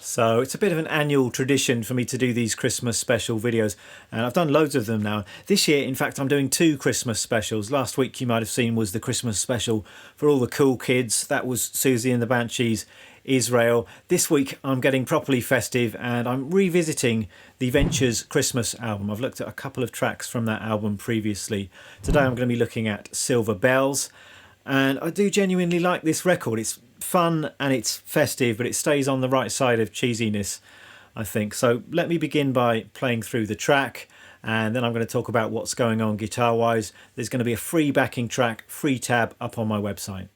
So it's a bit of an annual tradition for me to do these Christmas special videos, and I've done loads of them now. This year, in fact, I'm doing two Christmas specials. Last week you might have seen was the Christmas special for all the cool kids. That was Susie and the Banshees, Israel. This week I'm getting properly festive and I'm revisiting the Ventures Christmas album. I've looked at a couple of tracks from that album previously. Today I'm going to be looking at Silver Bells, and I do genuinely like this record. It's fun and it's festive, but it stays on the right side of cheesiness, I think. So let me begin by playing through the track, and then I'm going to talk about what's going on guitar wise. There's going to be a free backing track, free tab up on my website.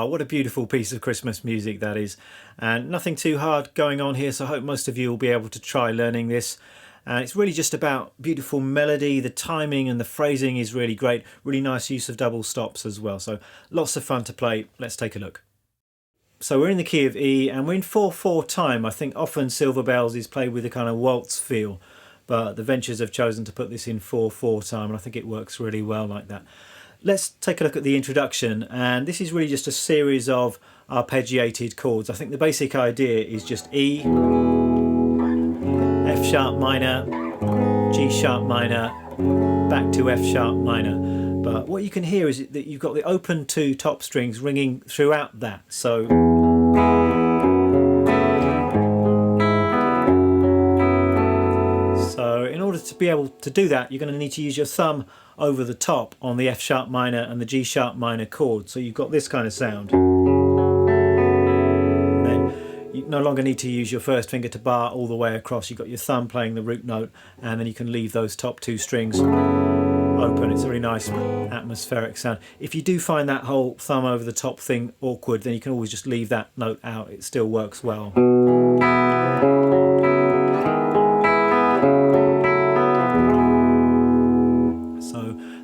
What a beautiful piece of Christmas music that is, and nothing too hard going on here, so I hope most of you will be able to try learning this. And it's really just about beautiful melody. The timing and the phrasing is really great, really nice use of double stops as well, so lots of fun to play. Let's take a look. So we're in the key of E and we're in 4/4 time. I think often Silver Bells is played with a kind of waltz feel, but the Ventures have chosen to put this in 4/4 time, and I think it works really well like that. Let's take a look at the introduction, and this is really just a series of arpeggiated chords. I think the basic idea is just E, F sharp minor, G sharp minor, back to F sharp minor. But what you can hear is that you've got the open two top strings ringing throughout that. So in order to be able to do that, you're going to need to use your thumb over the top on the F sharp minor and the G sharp minor chord. So you've got this kind of sound. Then you no longer need to use your first finger to bar all the way across. You've got your thumb playing the root note, and then you can leave those top two strings open. It's a really nice atmospheric sound. If you do find that whole thumb over the top thing awkward, then you can always just leave that note out. It still works well.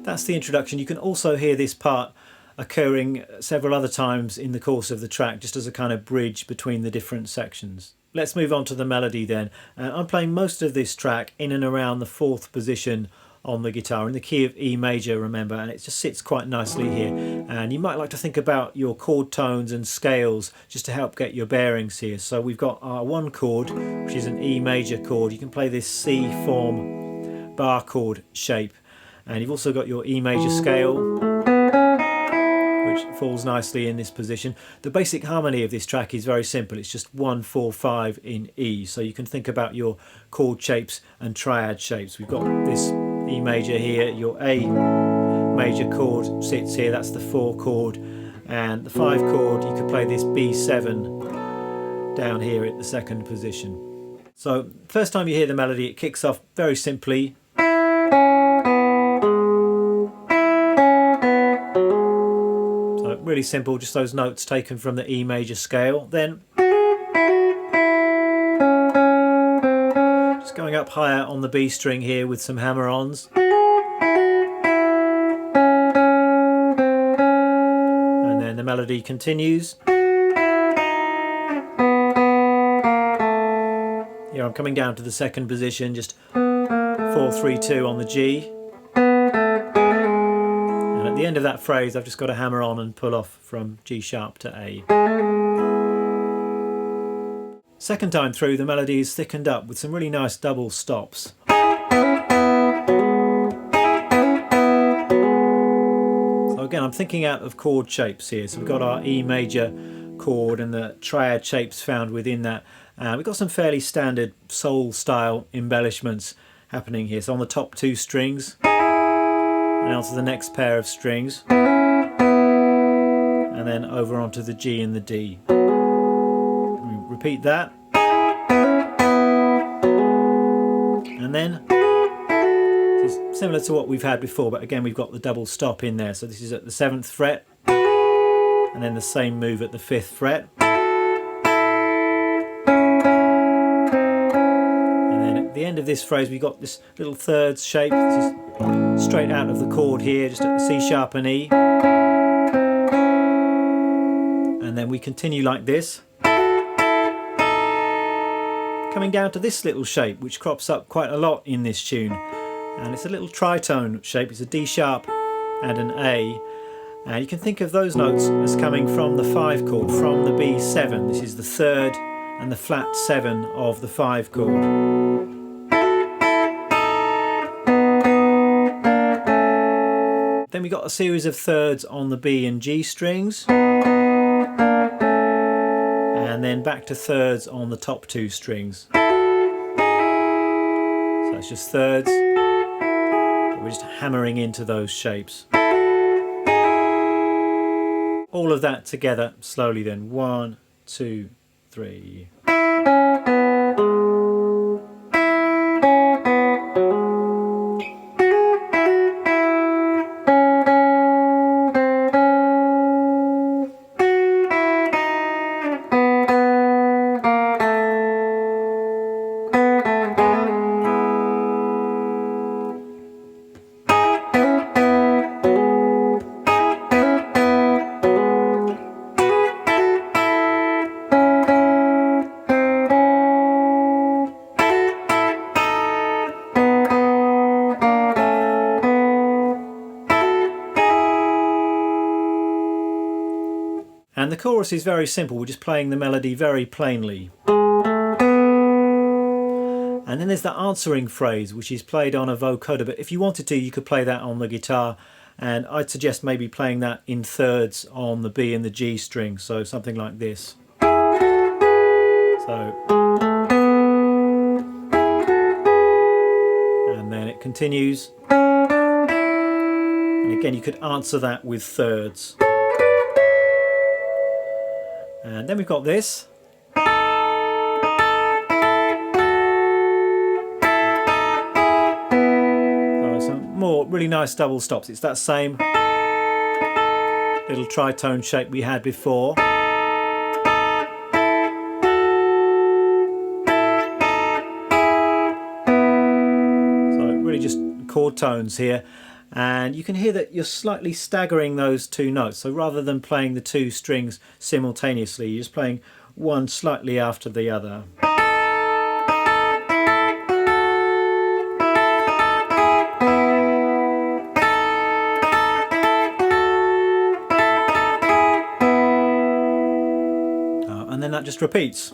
That's the introduction. You can also hear this part occurring several other times in the course of the track, just as a kind of bridge between the different sections. Let's move on to the melody then. I'm playing most of this track in and around the 4th position on the guitar in the key of E major, remember, and it just sits quite nicely here. And you might like to think about your chord tones and scales just to help get your bearings here. So we've got our one chord, which is an E major chord. You can play this C form bar chord shape. And you've also got your E major scale, which falls nicely in this position. The basic harmony of this track is very simple. It's just 1, 4, 5 in E. So you can think about your chord shapes and triad shapes. We've got this E major here, your A major chord sits here, that's the 4 chord, and the 5 chord, you could play this B7 down here at the second position. So first time you hear the melody, it kicks off very simply. So really simple, just those notes taken from the E major scale. Then just going up higher on the B string here with some hammer-ons. And then the melody continues. Here I'm coming down to the second position, just 4, 3, 2 on the G. And at the end of that phrase I've just got to hammer on and pull off from G sharp to A. Second time through, the melody is thickened up with some really nice double stops. So again, I'm thinking out of chord shapes here. So we've got our E major chord and the triad shapes found within that. We've got some fairly standard soul style embellishments happening here. So on the top 2 strings, and onto the next pair of strings, and then over onto the G and the D. Repeat that, and then this is similar to what we've had before, but again we've got the double stop in there. So this is at the 7th fret, and then the same move at the 5th fret. At the end of this phrase we've got this little thirds shape. This is straight out of the chord here, just at the C sharp and E. And then we continue like this, coming down to this little shape which crops up quite a lot in this tune. And it's a little tritone shape. It's a D sharp and an A. And you can think of those notes as coming from the 5 chord, from the B7. This is the 3rd and the flat 7 of the 5 chord. Then we got a series of thirds on the B and G strings, and then back to thirds on the top 2 strings. So it's just thirds, but we're just hammering into those shapes. All of that together slowly then. 1, 2, 3. And the chorus is very simple, we're just playing the melody very plainly. And then there's the answering phrase, which is played on a vocoder, but if you wanted to, you could play that on the guitar, and I'd suggest maybe playing that in thirds on the B and the G string, so something like this. So, and then it continues, and again you could answer that with thirds. And then we've got this. So some more really nice double stops. It's that same little tritone shape we had before. So really just chord tones here. And you can hear that you're slightly staggering those 2 notes. So rather than playing the 2 strings simultaneously, you're just playing one slightly after the other. And then that just repeats.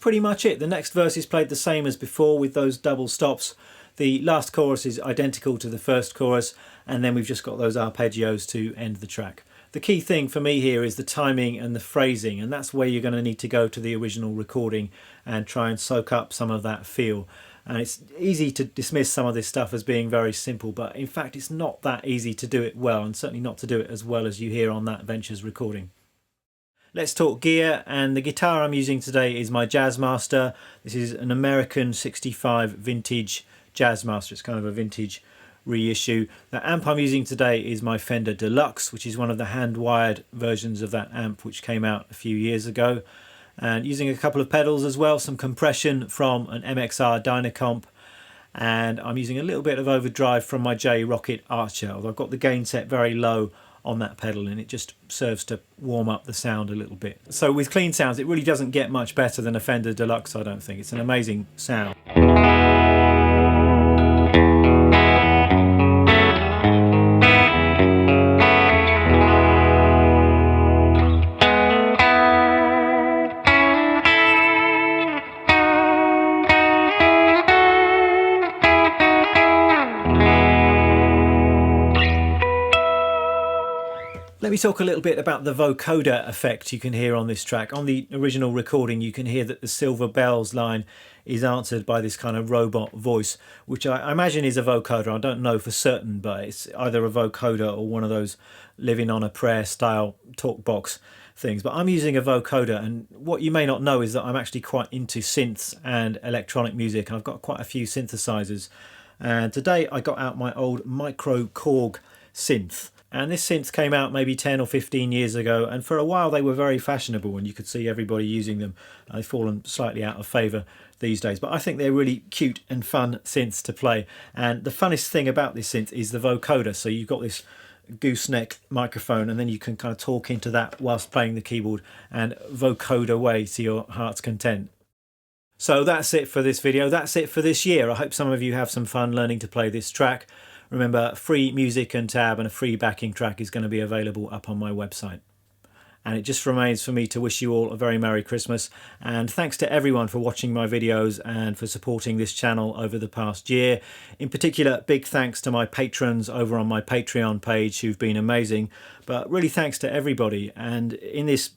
pretty much it. The next verse is played the same as before with those double stops. The last chorus is identical to the first chorus, and then we've just got those arpeggios to end the track. The key thing for me here is the timing and the phrasing, and that's where you're going to need to go to the original recording and try and soak up some of that feel. And it's easy to dismiss some of this stuff as being very simple, but in fact it's not that easy to do it well, and certainly not to do it as well as you hear on that Ventures recording. Let's talk gear, and the guitar I'm using today is my Jazzmaster. This is an American 65 vintage Jazzmaster. It's kind of a vintage reissue. The amp I'm using today is my Fender Deluxe, which is one of the hand-wired versions of that amp which came out a few years ago. And using a couple of pedals as well, some compression from an MXR Dynacomp, and I'm using a little bit of overdrive from my J Rocket Archer, although I've got the gain set very low on that pedal and it just serves to warm up the sound a little bit. So with clean sounds, it really doesn't get much better than a Fender Deluxe, I don't think. It's an amazing sound. Let me talk a little bit about the vocoder effect you can hear on this track. On the original recording, you can hear that the Silver Bells line is answered by this kind of robot voice, which I imagine is a vocoder. I don't know for certain, but it's either a vocoder or one of those living on a prayer style talk box things. But I'm using a vocoder, and what you may not know is that I'm actually quite into synths and electronic music, and I've got quite a few synthesizers. And today I got out my old Micro Korg synth. And this synth came out maybe 10 or 15 years ago, and for a while they were very fashionable and you could see everybody using them. They've fallen slightly out of favour these days, but I think they're really cute and fun synths to play. And the funnest thing about this synth is the vocoder. So you've got this gooseneck microphone, and then you can kind of talk into that whilst playing the keyboard and vocode away to your heart's content. So that's it for this video. That's it for this year. I hope some of you have some fun learning to play this track. Remember, free music and tab and a free backing track is going to be available up on my website. And it just remains for me to wish you all a very Merry Christmas, and thanks to everyone for watching my videos and for supporting this channel over the past year. In particular, big thanks to my patrons over on my Patreon page who've been amazing, but really thanks to everybody. And in this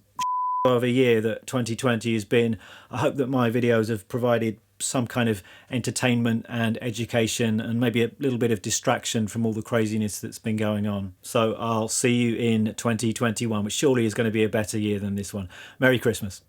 of a year that 2020 has been, I hope that my videos have provided some kind of entertainment and education and maybe a little bit of distraction from all the craziness that's been going on. So I'll see you in 2021, which surely is going to be a better year than this one. Merry Christmas.